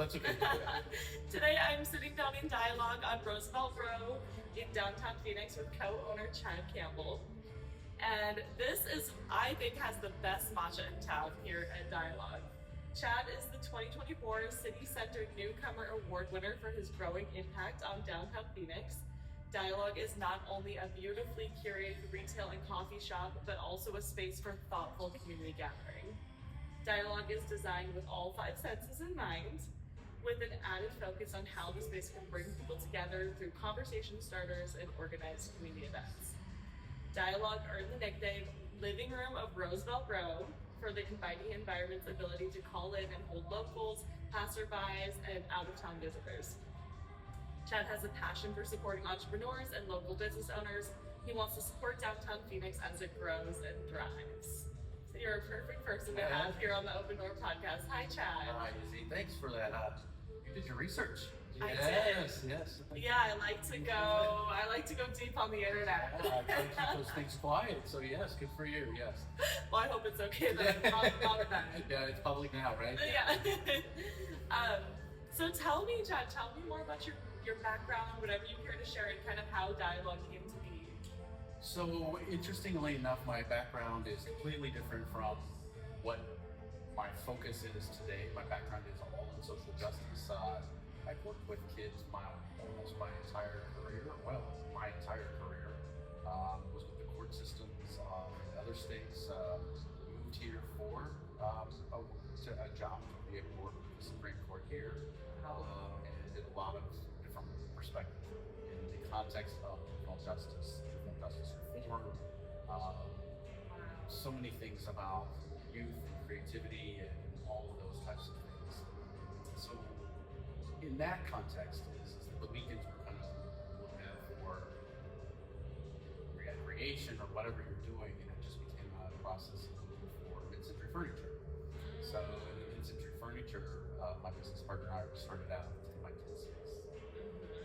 that's okay. Today I'm sitting down in dialogue on Roosevelt Row in downtown Phoenix with co-owner Chad Campbell. And this is, I think, has the best matcha in town here at Dialogue. Chad is the 2024 City Center Newcomer Award winner for his growing impact on downtown Phoenix. Dialogue is not only a beautifully curated retail and coffee shop, but also a space for thoughtful community gathering. Dialogue is designed with all 5 senses in mind, with an added focus on how the space can bring people together through conversation starters and organized community events. Dialogue earned the nickname Living Room of Roosevelt Row for the inviting environment's ability to call in and hold locals, passerbys, and out-of-town visitors. Chad has a passion for supporting entrepreneurs and local business owners. He wants to support downtown Phoenix as it grows and thrives. So you're a perfect person to have here on the Open Door podcast. Hi, Chad. Hi, Izzy. Thanks for that. You did your research. Yes. Yeah, I like to go deep on the internet. I try to keep those things quiet. So yes, good for you. Yes. Well, I hope it's okay that I'm talking about that. Yeah, it's public now, right? Yeah. So tell me, Chad, tell me more about your background, whatever you care to share, and kind of how Dialogue came to be. So interestingly enough, my background is completely different from what my focus is today. My background is all in social justice. I've worked with kids almost my entire career. Well, my entire career was with the court systems in other states. Moved here for a job to be able to work with the Supreme Court here, and did a lot of different perspectives in the context of criminal justice reform. So many things about youth and creativity and all of those types of things. So in that context is the weekends were kind of looked at for recreation or whatever you're doing, and it just became a process of looking for mid-century furniture. So in the mid-century furniture, my business partner and I started out in 10 by 10 space.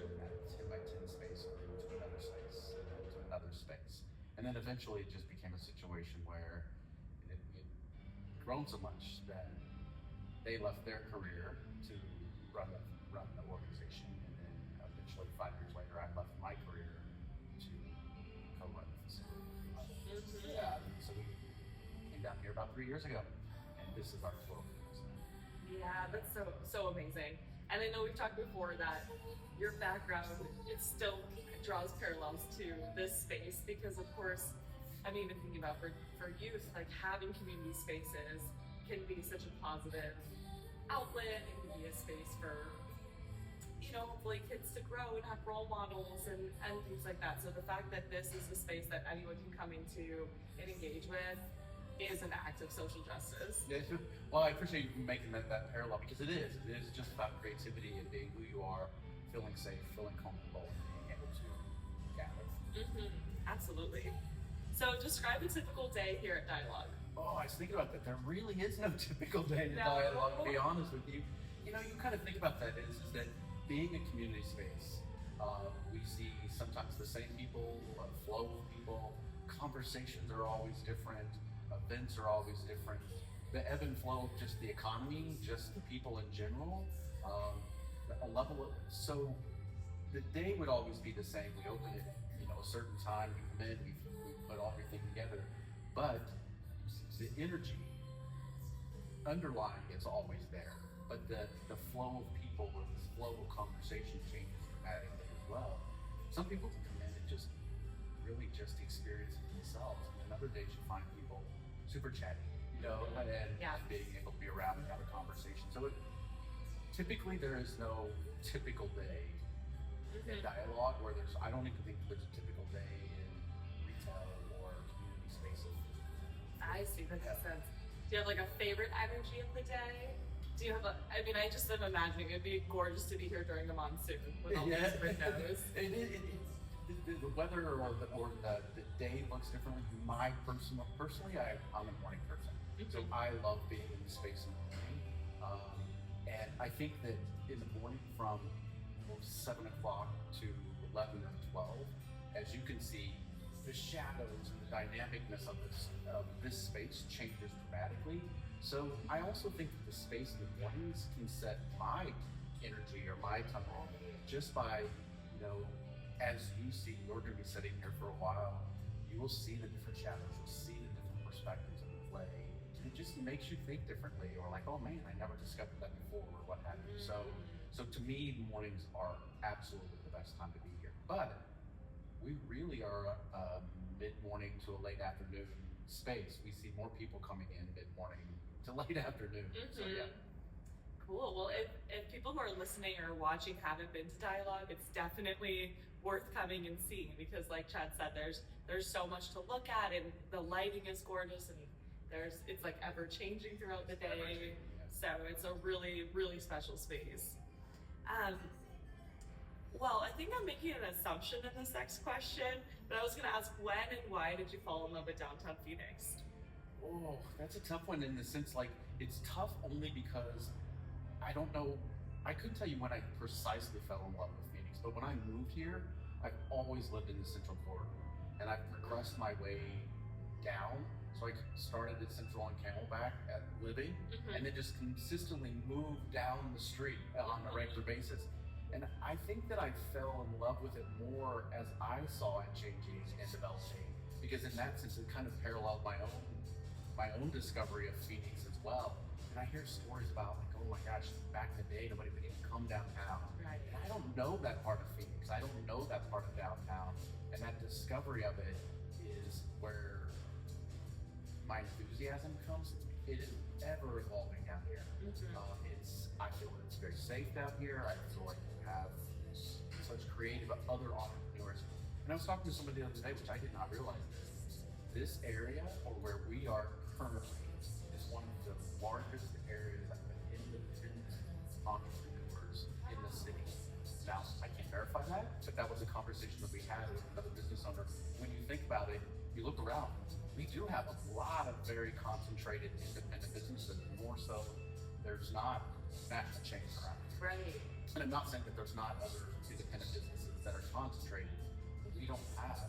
And that 10 by 10 space grew to another space, and then to another space. And then eventually it just became a situation where it grown so much that they left their career to run the organization, and then eventually 5 years later I left my career to co-run the facility. Yeah, so we came down here about 3 years ago, and this is our 12 years. Yeah, that's so amazing. And I know we've talked before that your background, it still draws parallels to this space, because of course, I'm even thinking about for youth, like having community spaces can be such a positive outlet. It can be a space for, hopefully kids to grow and have role models and things like that. So the fact that this is a space that anyone can come into and engage with is an act of social justice. Yeah, well, I appreciate you making that parallel, because it is just about creativity and being who you are, feeling safe, feeling comfortable, and being able to gather. Absolutely. So describe a typical day here at Dialogue. Oh, I was thinking about that. There really is no typical day in Dialogue, to be honest with you. You kind of think about that is that being a community space, we see sometimes the same people, a flow of people, conversations are always different, events are always different. The ebb and flow of just the economy, just the people in general, so the day would always be the same. We open it, a certain time, we come in, we put everything together, but the energy underlying is always there. But the flow of people or this flow of conversation changes dramatically as well. Some people can come in and just really just experience it themselves. And then other days you find people super chatty, and being able to be around and have a conversation. So typically there is no typical day in Dialogue where I don't even think there's a typical day in retail or community spaces. I see, that makes sense. Do you have like a favorite energy of the day? Do you have I just am imagining it'd be gorgeous to be here during the monsoon with all these windows. The weather or the day looks differently. Personally, I'm a morning person. So I love being in the space in the morning. And I think that in the morning from 7 o'clock to 11 or 12, as you can see, the shadows and the dynamicness of this space changes dramatically. So I also think that the space in the mornings can set my eye tunnel just by, as you see, you're going to be sitting here for a while, you will see the different shadows, you'll see the different perspectives of the play. And it just makes you think differently, or like, oh man, I never discovered that before, or what have you. So to me, mornings are absolutely the best time to be here. But we really are a mid-morning to a late afternoon space. We see more people coming in mid-morning to late afternoon. So yeah. Cool. Well, if people who are listening or watching haven't been to Dialogue, it's definitely worth coming and seeing, because like Chad said, there's so much to look at, and the lighting is gorgeous, and it's like ever changing throughout the day. So it's a really, really special space. Well, I think I'm making an assumption in this next question, but I was going to ask, when and why did you fall in love with downtown Phoenix? Oh, that's a tough one, in the sense, like, it's tough only because I don't know, I couldn't tell you when I precisely fell in love with Phoenix, but when I moved here, I've always lived in the Central Corridor, and I've progressed my way down. So I started at Central and Camelback at living, and then just consistently moved down the street on a regular basis. And I think that I fell in love with it more as I saw it changing and developing, because in that sense, it kind of paralleled my own discovery of Phoenix as well. And I hear stories about, like, oh my gosh, back in the day, nobody would even come downtown. Right. And I don't know that part of Phoenix. I don't know that part of downtown. And that discovery of it is where my enthusiasm comes. It is ever evolving down here. I feel that it's very safe down here. I feel like you have such creative other entrepreneurs. And I was talking to somebody the other day, which I did not realize this area, or where we are currently, is one of the largest areas of independent entrepreneurs in the city. Now, I can't verify that, but that was a conversation that we had with another business owner. When you think about it, you look around, we do have a lot of very concentrated independent businesses. More so, there's not national chains around. Right. And I'm not saying that there's not other independent businesses that are concentrated, but we don't have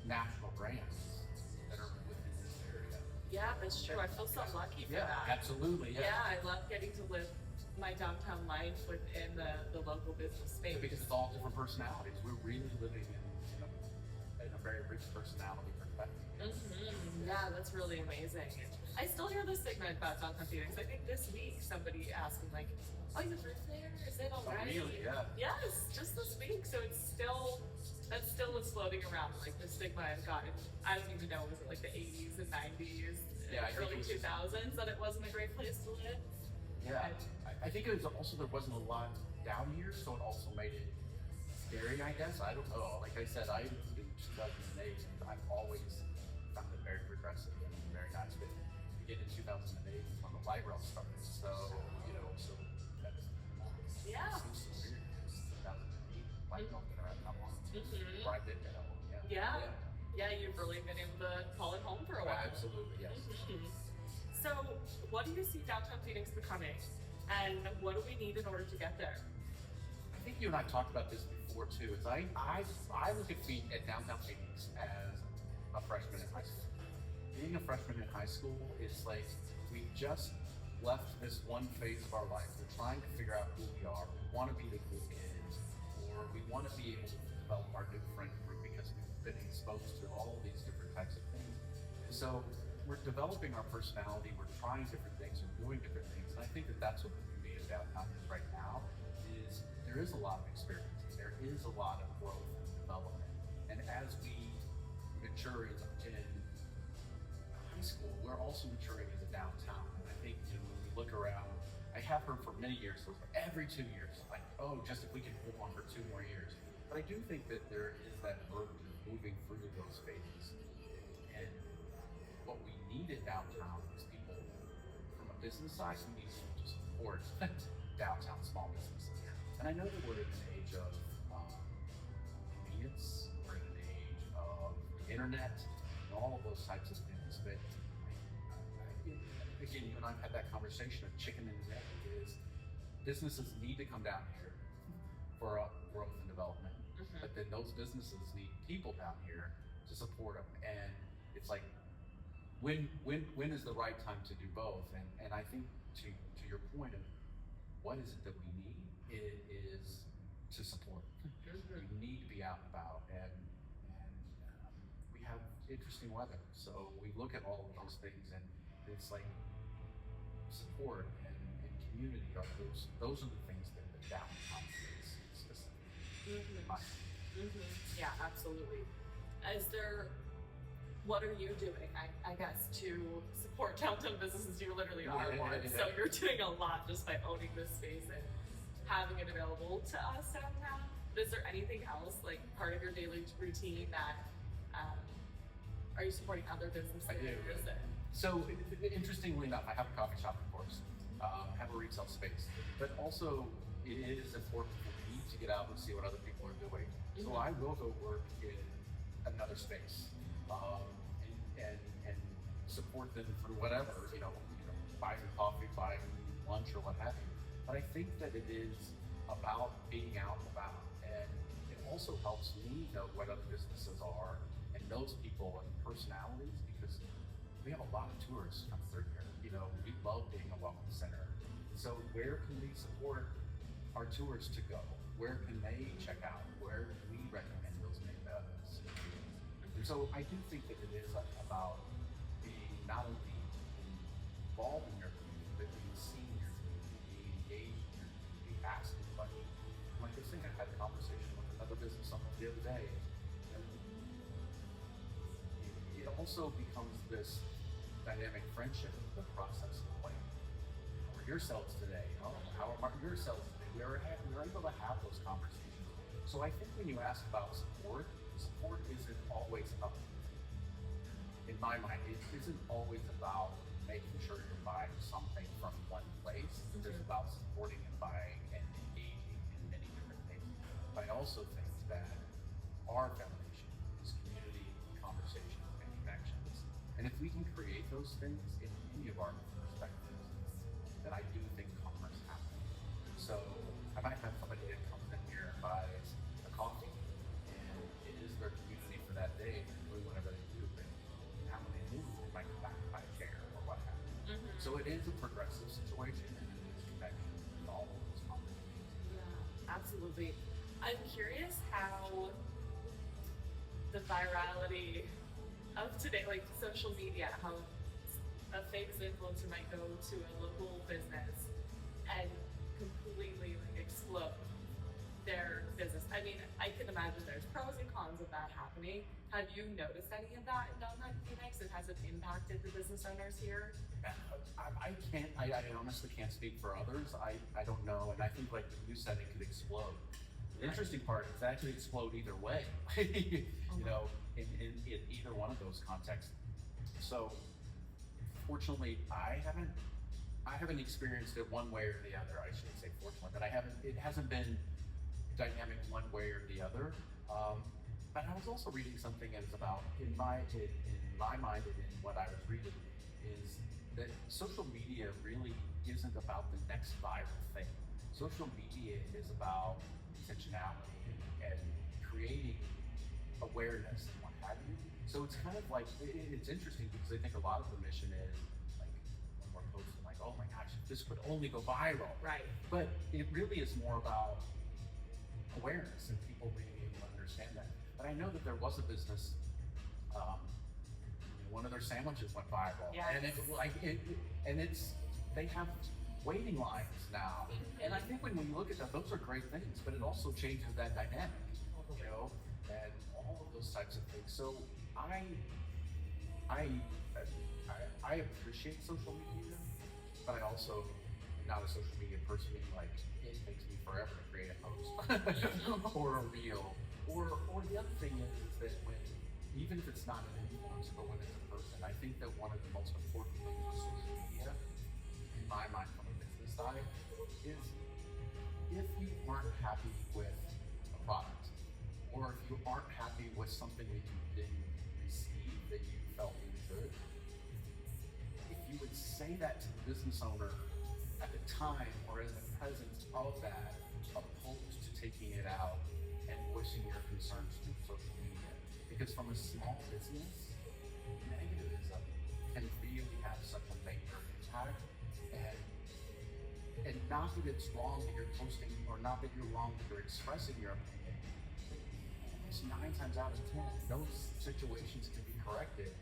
national brands that are within this area. Yeah, that's true. I feel so lucky for that. Absolutely. Yeah, I love getting to live my downtown life within the local business space. Because it's all different personalities. We're really living in a very rich personality perspective. Yeah, that's really amazing. I still hear the stigma about downtown Phoenix. I think this week somebody asked me, like, oh, you live there? Is it already? Oh, really? Yeah. Yes, just this week. So that still is floating around, like the stigma I've gotten. I don't even know, was it like the 80s and 90s, early 2000s, that it wasn't a great place to live? Yeah, I think it was also, there wasn't a lot down here, so it also made it scary, I guess. I don't know. Like I said, I moved in 2008, and I've always found it very progressive and very nice. But again, in 2008 is when the light rail started. So, so that's seems so weird. 2008, light rail been around that long. Or I did get that one, Yeah, you've really been able to call it home for a while. Absolutely, yes. So, what do you see downtown Phoenix becoming, and what do we need in order to get there? I think you and I talked about this before too. Is I look at downtown Phoenix as a freshman in high school. Being a freshman in high school is like we just left this one phase of our life. We're trying to figure out who we are. We want to be the cool kids, or we want to be able to develop our new friend group because we've been exposed to all of these different types of things. So we're developing our personality. We're trying different things and doing different things. And I think that that's what the beauty of downtown is right now. Is there is a lot of experience. There is a lot of growth and development. And as we mature in high school, we're also maturing as a downtown. And I think when we look around, I have heard for many years, so every 2 years, like, oh, just if we can hold on for 2 more years. But I do think that there is that burden of moving through those phases. And what we need in downtown is people from a business side who need to support downtown small businesses. And I know that we're in an age of convenience, we're in an age of the internet, and all of those types of things. But again, you and I've had that conversation of chicken and egg. Is businesses need to come down here for growth and development, but then those businesses need people down here to support them. And it's like, when is the right time to do both? And I think to your point of what is it that we need, it is to support. You need to be out and about, and we have interesting weather, so we look at all of those things, and it's like support and community are those are the things that the downtown is specifically. Yeah, absolutely. Is there, what are you doing, I guess, to support downtown businesses? You literally are one. So you're doing a lot just by owning this space and having it available to us downtown. Is there anything else, like part of your daily routine that, are you supporting other businesses? I do. So interestingly enough, I have a coffee shop, of course, have a retail space, but also it is important for me to get out and see what other people are doing. So I will go work in another space, and support them through whatever, buying coffee, buying lunch, or what have you. But I think that it is about being out and about, and it also helps me know what other businesses are and those people and personalities, because we have a lot of tourists come through here. We love being a welcome center. So where can we support our tourists to go? Where can they check out? Where can we recommend those neighborhoods? And so I do think that it is about being not only involved in your community, but being seen in your community, being engaged in your community, asking questions. Like I think I had a conversation with another business owner the other day, and it also becomes this dynamic friendship of the process of like, how are your sales today? How are your sales today? We are able to have those conversations. So I think when you ask about support isn't always about, in my mind, it isn't always about making sure you're buying something from one place. It's about supporting and buying and engaging in many different things. But I also think that our foundation is community, conversation, and connections. And if we can create those things in any of our perspectives, then I do think commerce happens. So I might have somebody that comes in here and buys a coffee, and it is their community for that day, and doing whatever they do. But how many things they might come back and buy a chair or what have you. So it is a progressive situation, and it is connection in all of those conversations. Yeah, absolutely. I'm curious how the virality of today, like social media, how a famous influencer might go to a local business and completely explode their business. I mean, I can imagine there's pros and cons of that happening. Have you noticed any of that in downtown Phoenix, and has it impacted the business owners here? I honestly can't speak for others. I don't know, and I think like you said, it could explode. The interesting part is actually explode either way, in either one of those contexts. So fortunately, I haven't experienced it one way or the other. I shouldn't say fortunately, but it hasn't been dynamic one way or the other. But I was also reading something that's about, in my mind and in what I was reading, is that social media really isn't about the next viral thing. Social media is about intentionality and creating awareness and what have you. So it's kind of like, it's interesting because I think a lot of the mission is like, when we're posting like, oh my gosh, if this could only go viral. Right. But it really is more about awareness and people being able to understand that. But I know that there was a business, one of their sandwiches went viral. Yes. And they have waiting lines now. And I think when we look at that, those are great things, but it also changes that dynamic, and all of those types of things. So I appreciate social media, but I also am not a social media person. Like, it takes me forever to create a post or a reel. Or the other thing is that even if it's not an influencer, but when it's a person, I think that one of the most important things with social media, in my mind from a business side, is if you aren't happy with a product, or if you aren't happy with something that you didn't receive that you felt you should, if you would say that to the business owner at the time or in the presence of that, opposed to taking it out and voicing your concerns through social media. Because from a small business, negativism can really have such a major impact. And And not that it's wrong that you're posting, or not that you're wrong that you're expressing your opinion. It's 9 times out of 10, those situations can be corrected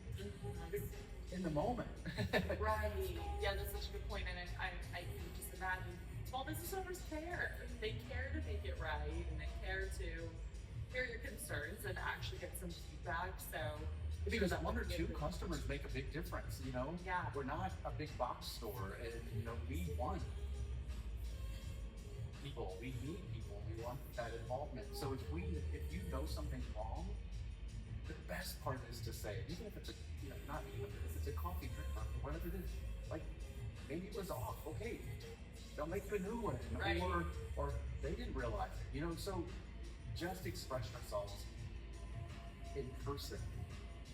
in the moment. Right. Yeah, that's such a good point. And I can just imagine small business owners care. They care to make it right, and they care to hear your concerns and actually get some feedback. So Because one or two customers make a big difference, you know? Yeah. We're not a big box store, and, you know, we want people, we need people, we want that involvement. So if you know something's wrong, the best part is to say, even if it's a, you know, not even if it's a coffee drink or whatever it is, like, maybe it was off, okay, they'll make you a new one, Right. or they didn't realize it, you know? So just express ourselves in person,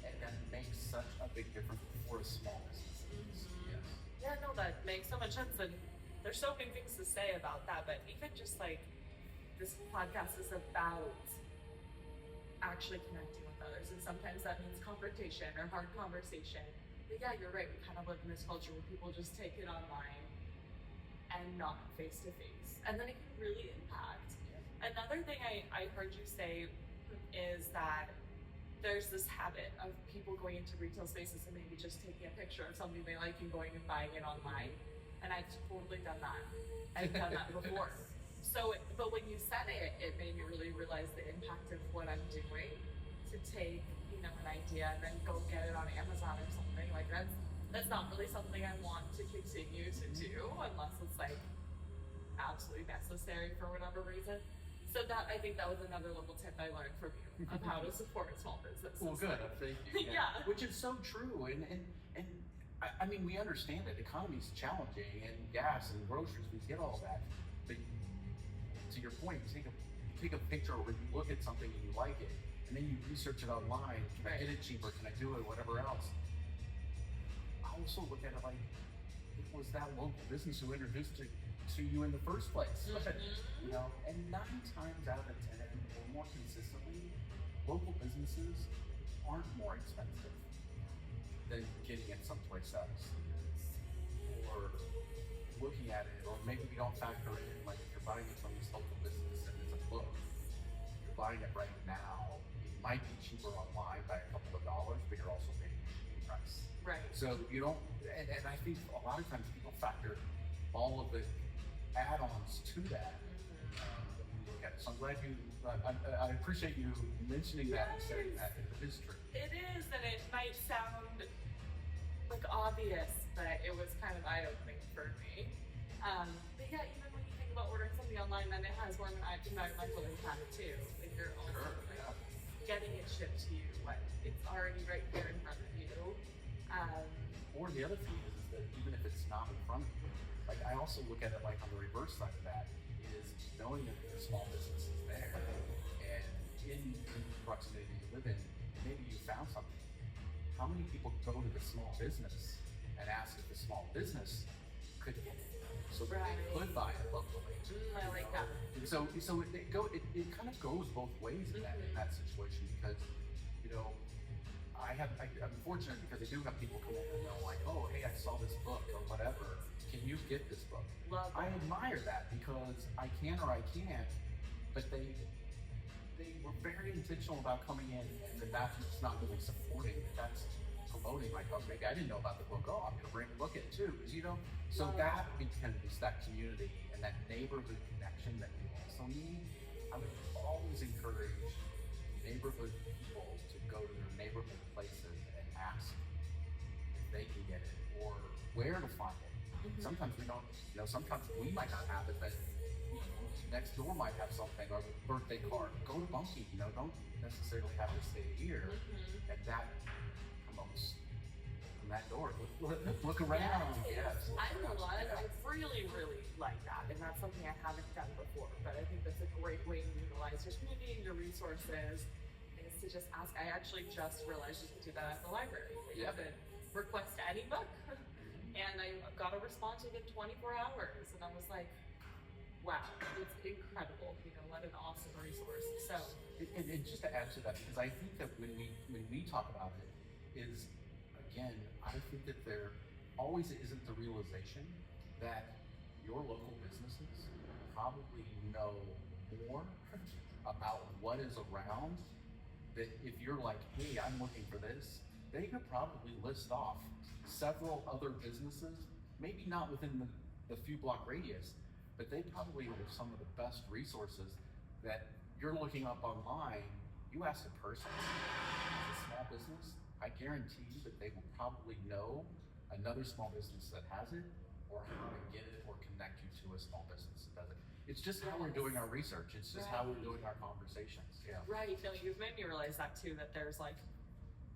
and that makes such a big difference for a small business. Yes. Yeah, no, that makes so much sense. And there's so many things to say about that, but even just like this podcast is about actually connecting with others. And sometimes that means confrontation or hard conversation. But yeah, you're right. We kind of live in this culture where people just take it online and not face to face. And then it can really impact. Another thing I heard you say is that there's this habit of people going into retail spaces and maybe just taking a picture of something they like and going and buying it online. And I've totally done that. I've done that before. So, but when you said it, it made me really realize the impact of what I'm doing to take, you know, an idea and then go get it on Amazon or something. Like that's not really something I want to continue to do unless it's like absolutely necessary for whatever reason. So that, I think that was another little tip I learned from you of how to support small businesses. Well, good. Thank you. Yeah. Which is so true, and I mean, we understand it. Economy's challenging, and gas and groceries, we get all that. But to your point, you take a picture, or you look at something and you like it, and then you research it online. Can I get it cheaper? Can I do it? Whatever else. I also look at it like, it was that local business who introduced it to you in the first place. You know, and 9 times out of 10, or more consistently, local businesses aren't more expensive than getting it someplace else, or looking at it, or maybe we don't factor in, like, if you're buying it from this local business and it's a book, you're buying it right now, it might be cheaper online by a couple of dollars, but you're also paying the shipping price. Right. So you don't, and I think a lot of times people factor all of the add-ons to that. Look at it. So I'm glad I appreciate you mentioning that and saying that. It is true. It is, and it might sound like obvious, but it was kind of eye-opening for me. But yeah, even when you think about ordering something online, then it has more of an environmental impact too. Like you're also getting it shipped to you when it's already right there in front of you. Or the other thing is that even if it's not in front of you, like, I also look at it like on the reverse side of that is knowing that the small business is there, and in the proximity you live in, maybe you found something. How many people go to the small business and ask if the small business could get it, so that they could buy it locally? I like that. So it kind of goes both ways in that situation, because, you know, I'm fortunate because I do have people come in and know, like, oh, hey, I saw this book or whatever. Can you get this book? Love I admire that, because I can or I can't, but they were very intentional about coming in, and that's just not really supporting, that's promoting, like, oh, maybe I didn't know about the book, oh, I'm gonna bring a book in too, because, you know, so that becomes that community and that neighborhood connection that we also need. I would always encourage neighborhood people to go to their neighborhood places and ask if they can get it, or where to find it. Sometimes we don't, you know, sometimes we might not have it, but next door might have something, or a birthday card. Go to Bunkie, you know, don't necessarily have to stay here. And that promotes from that door. Look around. Yes. I really, really like that, and that's something I haven't done before, but I think that's a great way to utilize your community and your resources, is to just ask. I actually just realized you could do that at the library. You could request any book. And I got a response within 24 hours, and I was like, wow, it's incredible, you know, what an awesome resource. So, and just to add to that, because I think that when we talk about it, is, again, I think that there always isn't the realization that your local businesses probably know more about what is around, that if you're like, hey, I'm looking for this, they could probably list off several other businesses, maybe not within the few block radius, but they probably have some of the best resources that you're looking up online. You ask a person, it's a small business, I guarantee you that they will probably know another small business that has it, or how to get it, or connect you to a small business that does it. It's just how we're doing our research. It's just how we're doing our conversations. Yeah. Right. No, you've made me realize that too, that there's like,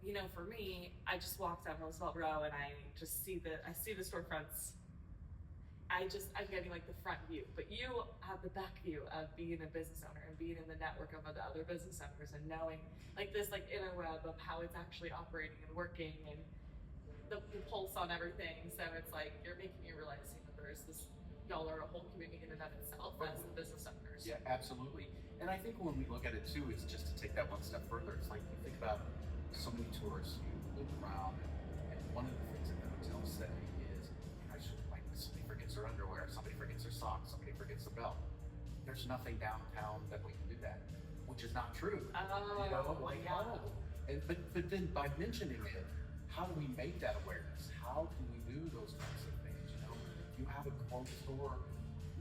you know, for me, I just walked down Roosevelt Row and I just see the storefronts. I'm getting like the front view, but you have the back view of being a business owner and being in the network of the other business owners and knowing like this like interweb of how it's actually operating and working and the pulse on everything. So it's like you're making me realize that there's this, y'all are a whole community in and of itself as the business owners. Yeah, absolutely. And I think when we look at it too, it's just to take that one step further. It's like you think about so many tourists, you look around, and one of the things that the hotels say is, like somebody forgets their underwear, somebody forgets their socks, somebody forgets their belt. There's nothing downtown that we can do that, which is not true. But then by mentioning it, how do we make that awareness? How can we do those kinds of things? You know, you have a clothes store,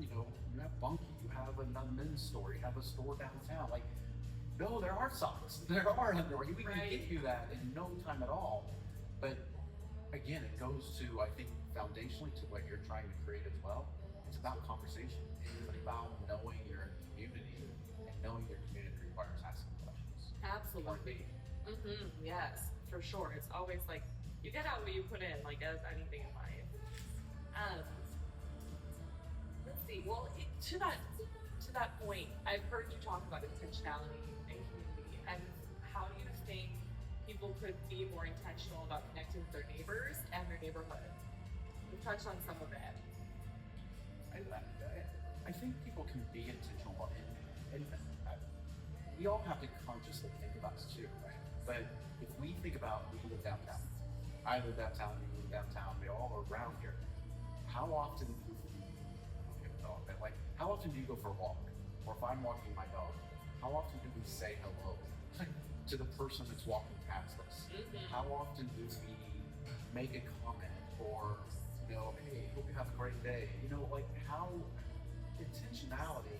you know, you have Bunky, you have another men's store, you have a store downtown. Like, no, there are socks, there are underwear. We can get you that in no time at all. But again, it goes to, I think, foundationally to what you're trying to create as well. It's about conversation. It's about knowing your community, and knowing your community requires asking questions. Absolutely. Yes, for sure. It's always like you get out what you put in, like as anything in life. Let's see. Well, to that point, I've heard you talk about intentionality and community, and how do you think people could be more intentional about connecting with their neighbors and their neighborhood? We've touched on some of it. I think people can be intentional, and we all have to consciously think about this too, right? But if we think about, we live downtown. I live downtown, you live downtown, we all are around here. How often how often do you go for a walk? Or if I'm walking my dog, how often do we say hello to the person that's walking past us? How often do we make a comment or, you know, hey, hope you have a great day? You know, like how intentionality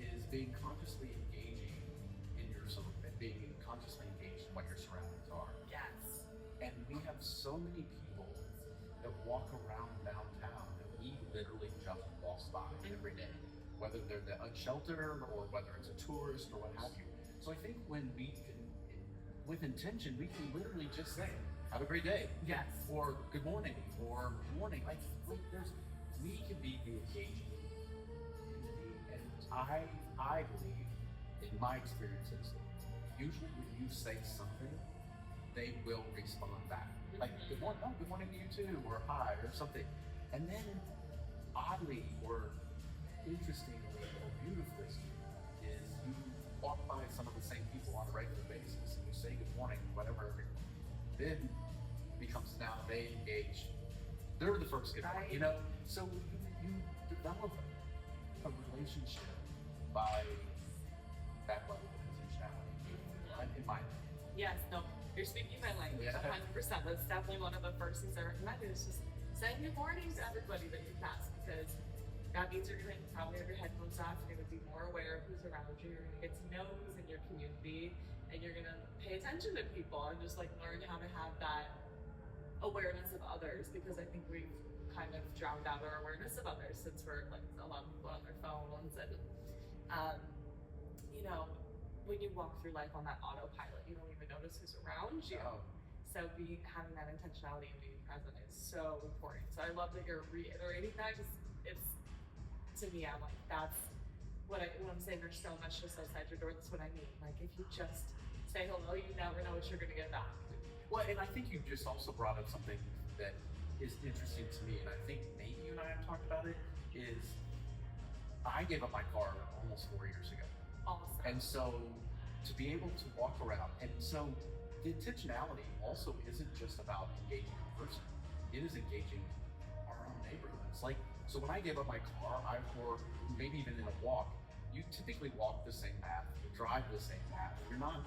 is being consciously engaging in your being consciously engaged in what your surroundings are. Yes. And we have so many people that walk around downtown that we literally just walk by every day, whether they're the unsheltered or whether it's a tourist or what have you. So I think when we can, with intention, we can literally just say, have a great day. Yes. Or good morning, or morning. Like we can be the engaging community. And I believe, in my experiences, usually when you say something, they will respond back. Like, good morning, oh, good morning to you too, or hi, or something. And then, oddly, or interestingly, or beautifully, is you walk by some of the same people on a regular basis, and you say good morning, whatever, then becomes now they engage. They're the first good morning, you know? So you develop a relationship by that level of intentionality, in my opinion. Yes, no, you're speaking my language, 100%. That's definitely one of the first things I recommend is just saying good morning to everybody that you pass, because that means you're going to probably have your headphones off, you're going to be more aware of who's around you, you're going to get to know who's in your community, and you're going to pay attention to people and just like learn how to have that awareness of others, because I think we've kind of drowned out our awareness of others since we're like a lot of people on their phones and you know, when you walk through life on that autopilot, you don't even notice who's around you. So having that intentionality and being present is so important. So I love that you're reiterating that. It's to me, I'm like, that's when I'm saying there's so much just outside your door. That's what I mean. Like if you just say hello, you never know what you're gonna get back. Well, and I think you just also brought up something that is interesting to me, and I think maybe you and I have talked about it, is I gave up my car almost 4 years ago. Awesome. And so to be able to walk around, and so the intentionality also isn't just about engaging a person, it is engaging our own neighborhoods. Like So when I gave up my car, or maybe even in a walk, you typically walk the same path, drive the same path. You're not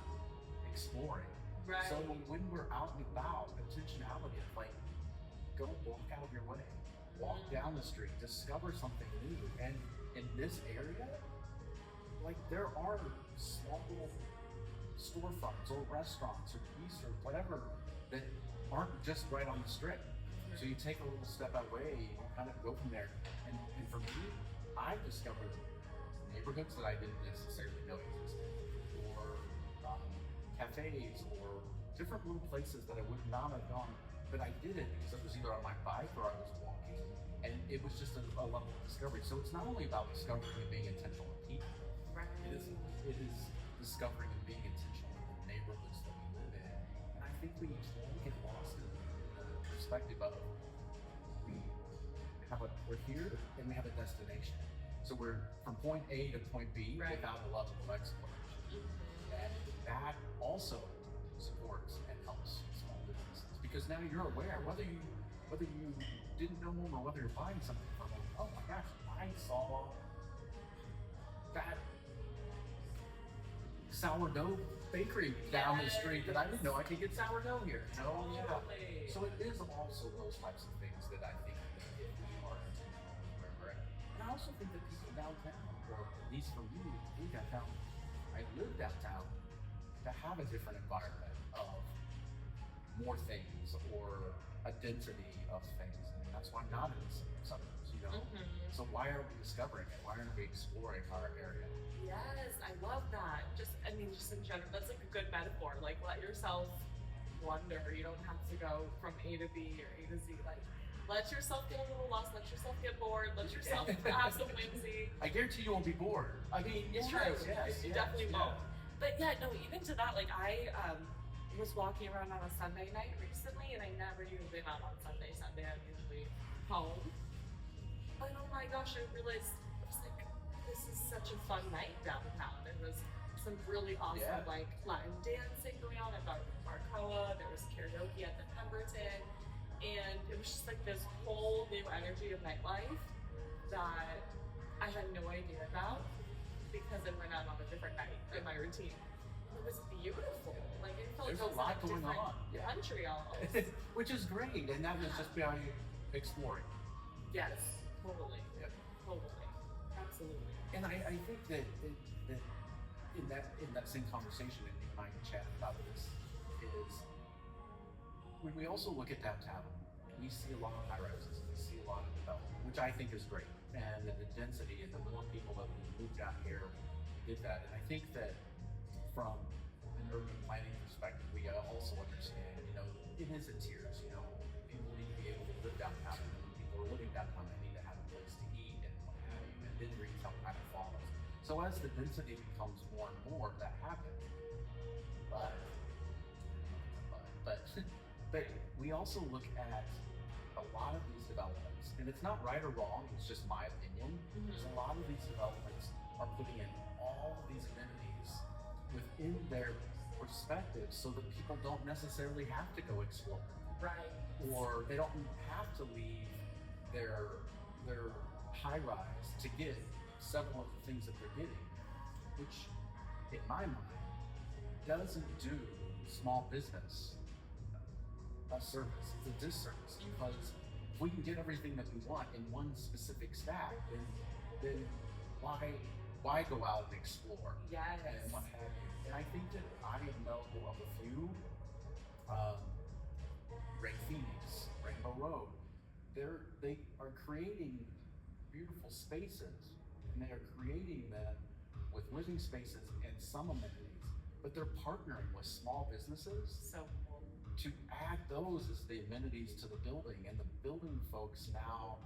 exploring. Right. So when we're out and about, intentionality is like, go walk out of your way, walk down the street, discover something new. And in this area, like there are small little storefronts or restaurants or bistros, whatever, that aren't just right on the strip. So you take a little step away, you kind of go from there. And for me, I've discovered neighborhoods that I didn't necessarily know existed, or cafes, or different little places that I would not have gone, but I did it because it was either on my bike or I was walking, and it was just a level of discovery. So it's not only about discovering and being intentional with people, Right. it is discovering and being intentional in the neighborhoods that we live in. And I think we get lost in the perspective of we're here and we have a destination. So we're from point A to point B Right. without a level of exploration. And that also supports and helps small businesses, because now you're aware, whether you didn't know them or whether you're buying something from them. Oh my gosh, I saw that sourdough bakery down the street that I didn't know I could get sourdough here. No, yeah. Totally. So it is also those types of things that I think that if we are intentional where we're at. And I also think that people downtown, or at least for me, in downtown, I live downtown, to have a different environment of more things or a density of things. And that's why I'm not in the suburbs, you know? So why are we discovering it? Why aren't we exploring our area? Yes, I love that. Just in general, that's like a good metaphor. Like, let yourself wonder. You don't have to go from A to B or A to Z. Like, let yourself get a little lost. Let yourself get bored. Let yourself have some whimsy. I guarantee you won't be bored. I mean, It's yes, true. yes, You yes, definitely yeah. won't. But yeah, no, even to that, like I was walking around on a Sunday night recently, and I never usually out on Sunday. I'm usually home. But oh my gosh, I realized I was like, this is such a fun night downtown. There was some really awesome Yeah. like Latin dancing going on at Barcoa. There was karaoke at the Pemberton, and it was just like this whole new energy of nightlife that I had no idea about, because it went out on a different night in my routine. It was beautiful. Like it felt There's like a lot I was in going a different on. Yeah. country almost. Which is great, and that was just by exploring. Yes, totally. Yep. Totally. Absolutely. And I think that in that same conversation, and you and I chat about this, is when we also look at downtown, we see a lot of high rises, we see a lot of development, which I think is great. And the density and the more people that we moved out here did that. And I think that from an urban planning perspective, we also understand, you know, it is in tiers, you know, people need to be able to live downtown, and when people are living downtown, they need to have a place to eat and what have you, and then retail kind of follows. So as the density becomes more and more, that happens. But we also look at a lot of these developments, and it's not right or wrong, it's just my opinion. Because a lot of these developments are putting in all of these amenities within their perspective so that people don't necessarily have to go explore. Right. Or they don't have to leave their high rise to get several of the things that they're getting, which in my mind doesn't do small business a service. It's a disservice, because if we can get everything that we want in one specific stack, then why go out and explore? Yes. And what have you. And I think that I know of a few, Ray Phoenix, Rainbow Road, they are creating beautiful spaces, and they are creating them with living spaces and some amenities, but they're partnering with small businesses So cool. to add those as the amenities to the building, and the building folks now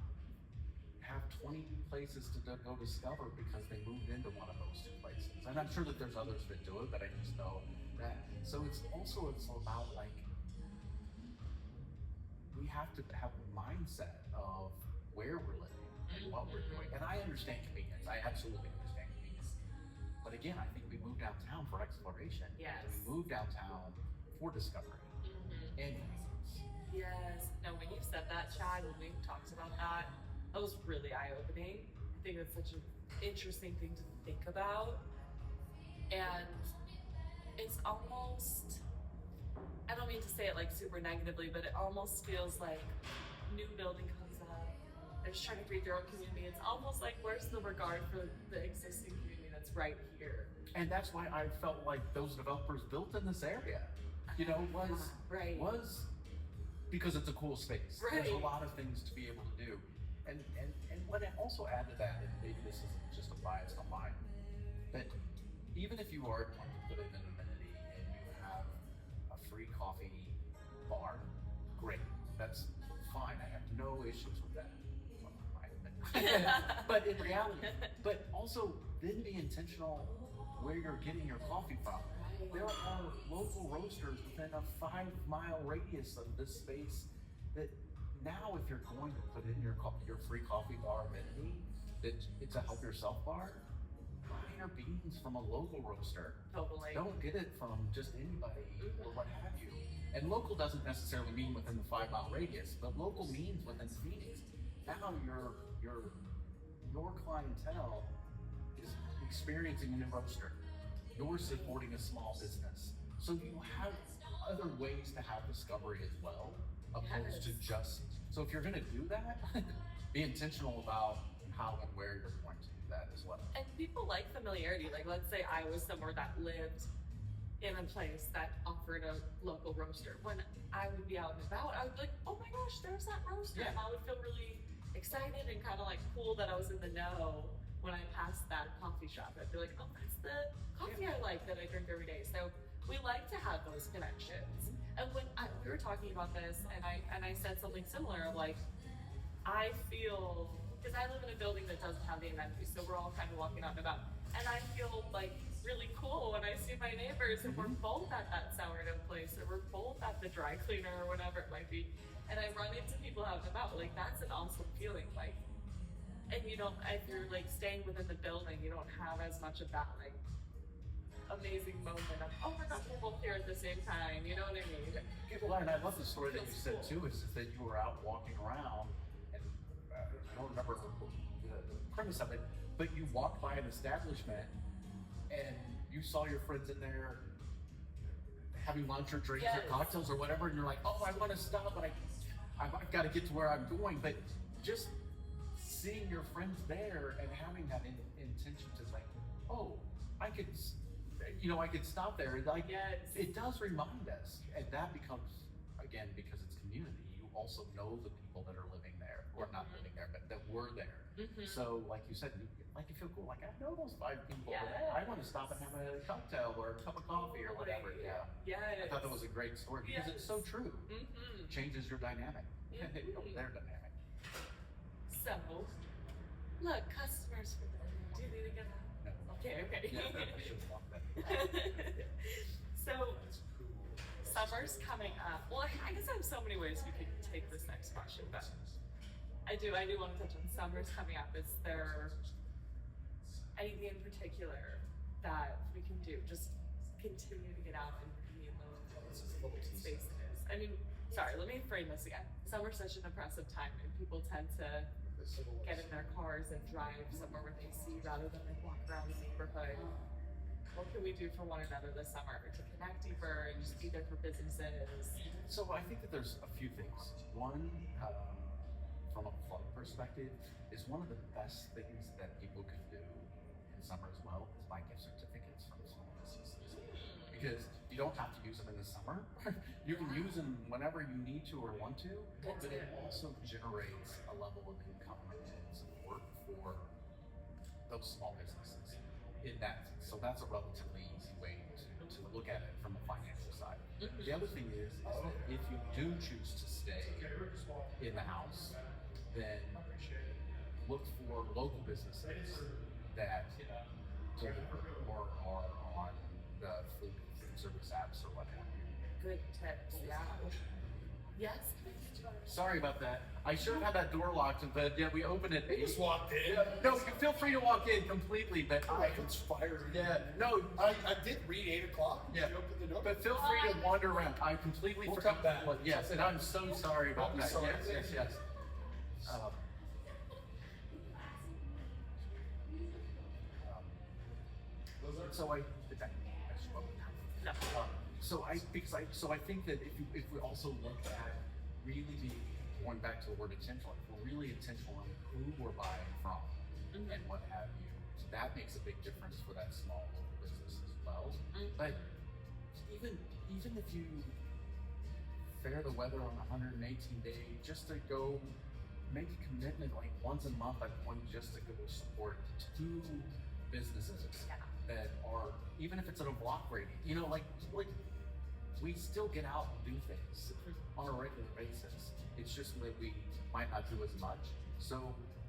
have 20 places to go discover because they moved into one of those two places. And I'm sure that there's others that do it, but I just know that. So it's about like, we have to have a mindset of where we're living and what we're doing. And I understand convenience. I absolutely understand convenience. But again, I think we move downtown for exploration. Yes. We move downtown for discovery and convenience. Yes. No, when you said that, Chad, when we talked about that, I that was really eye-opening. I think that's such an interesting thing to think about. And it's almost, I don't mean to say it like super negatively, but it almost feels like new building comes up, they're just trying to create their own community. It's almost like, where's the regard for the existing community that's right here? And that's why I felt like those developers built in this area, was because it's a cool space. Right. There's a lot of things to be able to do. And what I also add to that, and maybe this isn't just a bias on mine, but even if you are going to put in an amenity and you have a free coffee bar, great. That's fine. I have no issues with that. But in reality, but also then be intentional where you're getting your coffee from. There are local roasters within a 5-mile radius of this space that now, if you're going to put in your free coffee bar amenity, that it's a help yourself bar, buy your beans from a local roaster. Totally. Don't get it from just anybody or what have you. And local doesn't necessarily mean within the 5-mile radius, but local means within Phoenix. Now your clientele is experiencing a new roaster. You're supporting a small business. So you have other ways to have discovery as well, opposed to just, so if you're gonna do that, be intentional about how and where you're going to do that as well. And people like familiarity. Like, let's say I was somewhere that lived in a place that offered a local roaster. When I would be out and about, I would be like, oh my gosh, there's that roaster. Yeah. And I would feel really excited and kind of like cool that I was in the know when I passed that coffee shop. I'd be like, oh, that's the coffee I like that I drink every day. So we like to have those connections. And when we were talking about this, and I said something similar of like, I feel, because I live in a building that doesn't have the amenities, so we're all kind of walking out and about, and I feel like really cool when I see my neighbors and we're both at that sourdough place, or we're both at the dry cleaner or whatever it might be, and I run into people out and about. Like, that's an awesome feeling. Like, and you don't, if you're like staying within the building, you don't have as much of that like amazing moment of, oh my gosh, we're both here at the same time, you know what I mean? Well, and I love the story that you said too, is that you were out walking around, and I don't remember the premise of it, but you walked by an establishment and you saw your friends in there having lunch or drinks or cocktails or whatever, and you're like, oh, I want to stop, but I've got to get to where I'm going. But just seeing your friends there and having that intention to like, oh, I could stop there. Like, it does remind us, and that becomes, again, because it's community, you also know the people that are living there, or not living there, but that were there. So, like you said, you feel cool. Like, I know those 5 people over there. I want to stop and have a cocktail or a cup of coffee or whatever. Yeah. I thought that was a great story because it's so true. It changes your dynamic, their dynamic. So, look, customers for the, do you need to get out? No. Okay. Yeah, I should have walked that. So, summer's coming up. Well, I guess I have so many ways we could take this next question, but I do want to touch on summer's coming up. Is there anything in particular that we can do? Just continue to get out and be in those spaces. I mean, sorry, let me frame this again. Summer's such an oppressive time, and people tend to get in their cars and drive somewhere with AC rather than like walk around the neighborhood. What can we do for one another this summer to connect deeper and just be there for businesses? So I think that there's a few things. One, from a club perspective, is one of the best things that people can do in summer as well is buy gift certificates from small businesses. Because you don't have to use them in the summer. You can use them whenever you need to or want to, but it also generates a level of income and support for those small businesses in that. So that's a relatively easy way to look at it from a financial side. The other thing is that if you do choose to stay in the house, then look for local businesses that deliver or are on the food service apps or what have you. Good tips, yeah. Yes. Sorry about that. I should have had that door locked, but yeah, we opened it. You just walked in. No, you feel free to walk in completely, but I conspired. Yeah, no. I did read 8 o'clock. Yeah. You opened the door. But feel free to wander around. I completely We'll forgot come back. Yes, and I'm so sorry about I'll be that. sorry. Yes. so I No. so I think that if we also look at really being going back to the word intentional, if we're really intentional on who we're buying from and what have you, that makes a big difference for that small business as well. But even if you fare the weather on 118 day, just to go make a commitment like once a month, I'm going just to go support 2 businesses that are, even if it's at a block rating, like we still get out and do things on a regular basis. It's just that we might not do as much. So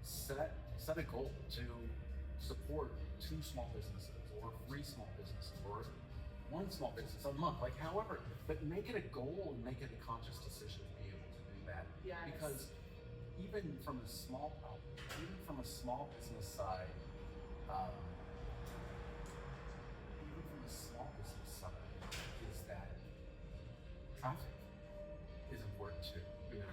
set a goal to support 2 small businesses or 3 small businesses or 1 small business a month, like however, but make it a goal and make it a conscious decision to be able to do that. Yes. Because even from a small business side, is that traffic is important too, and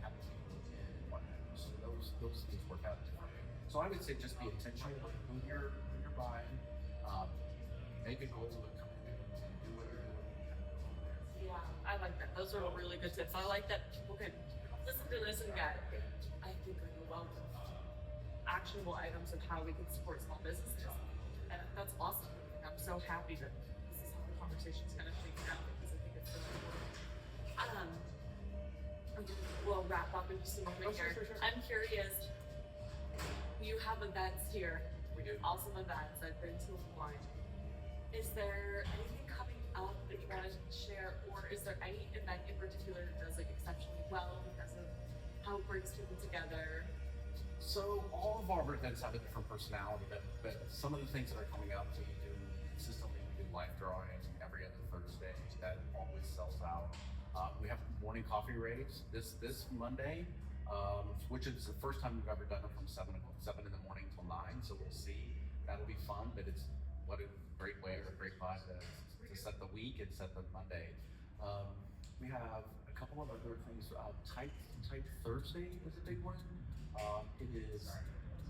having people in and whatnot. So those things work out differently. So I would say just be intentional with who you're buying. Make a goal to come in and do what you're doing. Yeah, I like that. Those are really good tips. I like that people can listen to this and get, I think, like a wealth of actionable items of how we can support small businesses. And that's awesome. I'm so happy that this is how the conversation's going to shake out because I think it's so important. We'll wrap up in just a moment here. Sure. I'm curious, you have events here. We do. Awesome events. I've been to one. Is there anything coming up that you want to share, or is there any event in particular that does like exceptionally well because of how it brings people together? So all of our events have a different personality, but some of the things that are coming up, we do consistently. We do life drawing every other Thursday. That always sells out. We have morning coffee raves this Monday, which is the first time we've ever done it from 7 in the morning till 9. So we'll see. That'll be fun, but it's what a great way or a great vibe to set the week and set the Monday. We have a couple of other things. Type Thursday is a big one. It is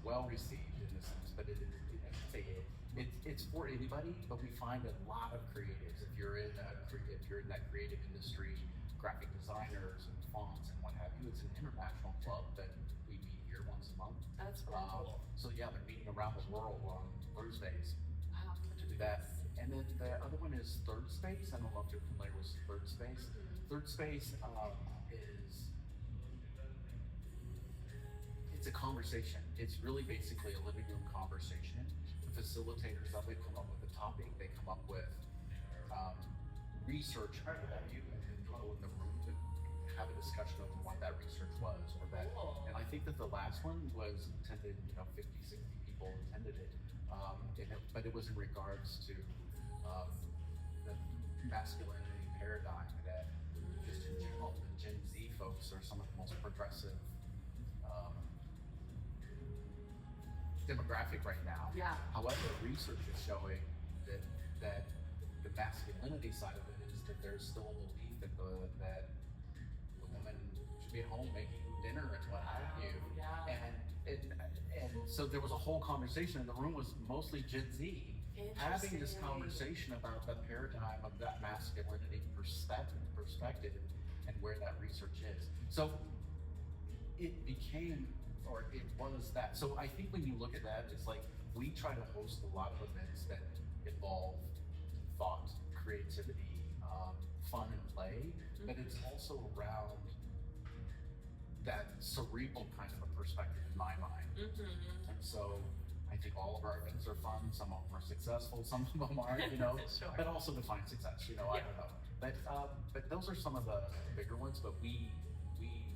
well received in this sense, but it's for anybody. But we find a lot of creatives. If you're in that creative industry, graphic designers and fonts and what have you, it's an international club that we meet here once a month. That's really cool. So yeah, they're meeting around the world on Thursdays Wow. to do that. And then the other one is Third Space. I don't know if you're familiar with Third Space. Third Space it's a conversation. It's really basically a living room conversation. The facilitators of it come up with a topic. They come up with research that you and people in the room to have a discussion of what that research was or that. Cool. And I think that the last one was intended, 50, 60 people attended it. But it was in regards to the masculinity paradigm that just in general, the Gen Z folks are some of the most progressive demographic right now. Yeah. However, research is showing that the masculinity side of it is that there's still a belief that the woman should be at home making dinner and what have you. Yeah. And so there was a whole conversation, and the room was mostly Gen Z, having this Interesting. conversation about the paradigm of that masculinity perspective and where that research is. So it became, or it was that. So I think when you look at that, it's like we try to host a lot of events that involve thought, creativity, fun and play, but it's also around that cerebral kind of a perspective in my mind. And so I think all of our events are fun. Some of them are successful, some of them aren't, Sure. but also define success, I don't know. But those are some of the bigger ones, but we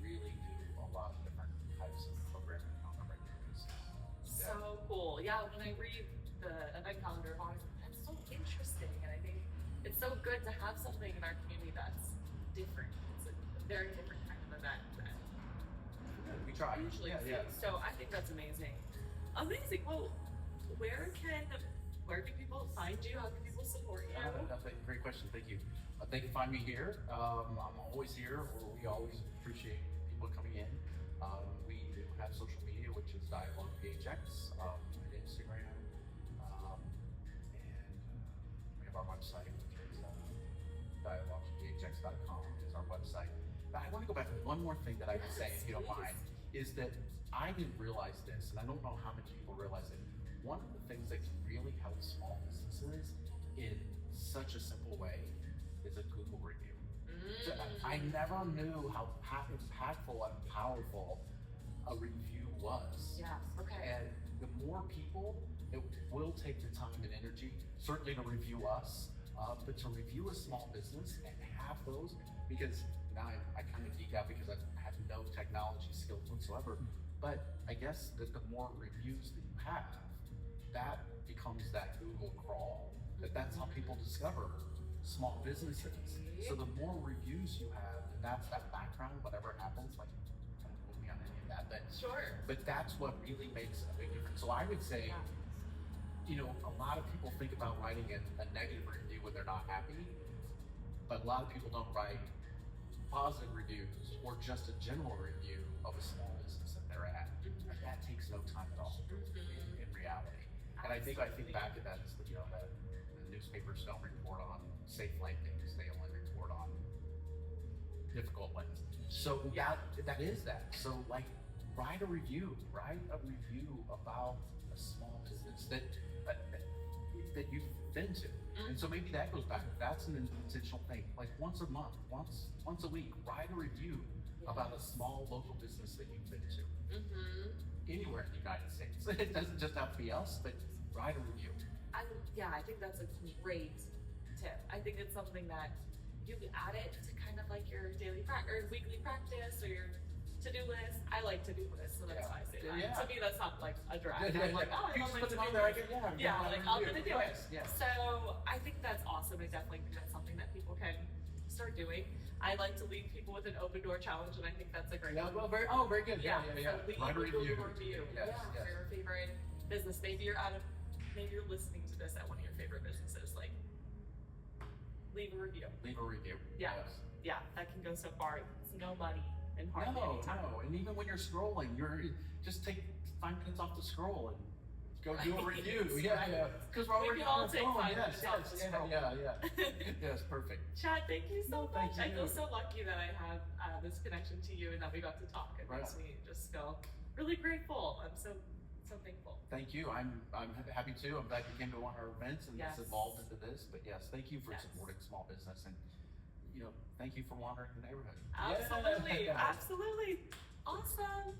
really do a lot of different types of programming on a regular basis. So cool. Yeah, when I read the event calendar, I'm always like, that's so interesting. And I think it's so good to have something in our community that's different. It's a very different kind of event than We try. I usually see. Yeah. So I think that's amazing. Amazing. Well, where can people find you? How can people support you? That's a great question. Thank you. They can find me here. I'm always here, or we always appreciate people coming in. We do have social media, which is Dialog PHX, Instagram, one more thing that I would say, if you don't mind, is that I didn't realize this, and I don't know how many people realize it. One of the things that can really help small businesses in such a simple way is a Google review. So I never knew how impactful and powerful a review was. Yeah. Okay. And the more people that will take the time and energy, certainly to review us, but to review a small business and have those, because now I kind of geek out because I have no technology skills whatsoever. But I guess that the more reviews that you have, that becomes that Google crawl. That's how people discover small businesses. So the more reviews you have, and that's that background, whatever happens, like don't quote me on any of that, but Sure. but that's what really makes a big difference. So I would say, you know, a lot of people think about writing a negative review when they're not happy, but a lot of people don't write positive reviews or just a general review of a small business that they're at. And that takes no time at all in reality. And I think back to that, you know, the newspapers don't report on safe landings; they only report on difficult ones. So that is that. So like, write a review about a small business that you've been to. And so maybe that goes back. That's an intentional thing. Like once a month, once a week, write a review about a small local business that you've been to. Anywhere in the United States. It doesn't just have to be us, but write a review. I think that's a great tip. I think it's something that you can add it to kind of like your daily or weekly practice or your to-do list. I like to-do lists, so that's why I say that. Yeah. To me, that's not like a drag. I'm like, oh, I You love just my put them to-do on there, list. like, I'm gonna do it. Yes. So I think that's awesome. I definitely think that's something that people can start doing. I like to leave people with an open door challenge, and I think that's a great one. Well, very good. So leave Write a a Google review. review. Yes. For your favorite business. Maybe you're listening to this at one of your favorite businesses. Like, leave a review. Leave a review. Yeah. Yes. Yeah, that can go so far. It's no money and hardly any time. No, and even when you're scrolling, just take 5 minutes off the scroll and go do a review. Yeah. Because we're already We can all on the take phone. 5 Yes, minutes off the scroll. yeah. Yes, perfect. Chad, thank you so Thank much. I feel you. so lucky that I have this connection to you and that we got to talk. It makes me just feel really grateful. I'm so thankful. Thank you. I'm happy too. I'm glad you came to one of our events and Yes. it's evolved into this. But yes, thank you for Yes. supporting small business and thank you for wandering the neighborhood. Absolutely. Yeah. Absolutely. Awesome.